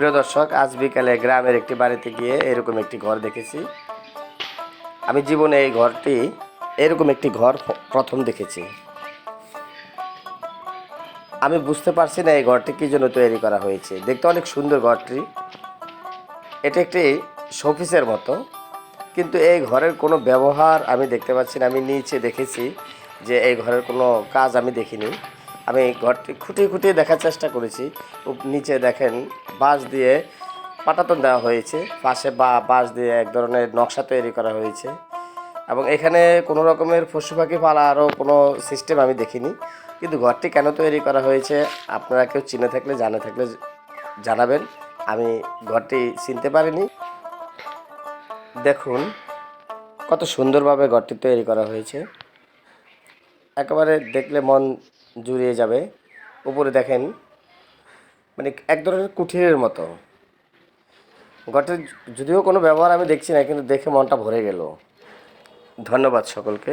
প্রিয় দর্শক, আজ বিকালে গ্রামের একটি বাড়িতে গিয়ে এরকম একটি ঘর দেখেছি। আমি জীবনে এরকম একটি ঘর প্রথম দেখেছি। আমি বুঝতে পারছি না এই ঘরটি কী জন্য তৈরি করা হয়েছে। দেখতে অনেক সুন্দর ঘরটি। এটি একটি শোপিসের মতো, কিন্তু এই ঘরের কোনো ব্যবহার আমি দেখতে পাচ্ছি না। আমি নিচে দেখেছি যে এই ঘরের কোনো কাজ আমি দেখিনি। আমি ঘরটি খুঁটিয়ে খুঁটিয়ে দেখার চেষ্টা করেছি। নিচে দেখেন বাঁশ দিয়ে পাটাতন দেওয়া হয়েছে, পাশে বাঁশ দিয়ে এক ধরনের নকশা তৈরি করা হয়েছে, এবং এখানে কোনো রকমের পশু পাখি পালারও কোনো সিস্টেম আমি দেখিনি। কিন্তু ঘরটি কেন তৈরি করা হয়েছে আপনারা কেউ চিনে থাকলে জানে থাকলে জানাবেন। আমি ঘরটি চিনতে পারিনি। দেখুন কত সুন্দরভাবে ঘরটি তৈরি করা হয়েছে, একেবারে দেখলে মন জুড়িয়ে যাবে। উপরে দেখেন মানে এক ধরনের কুঠিরের মতো। ঘরটির যদিও কোনো ব্যবহার আমি দেখছি না, কিন্তু দেখে মনটা ভরে গেল। ধন্যবাদ সকলকে।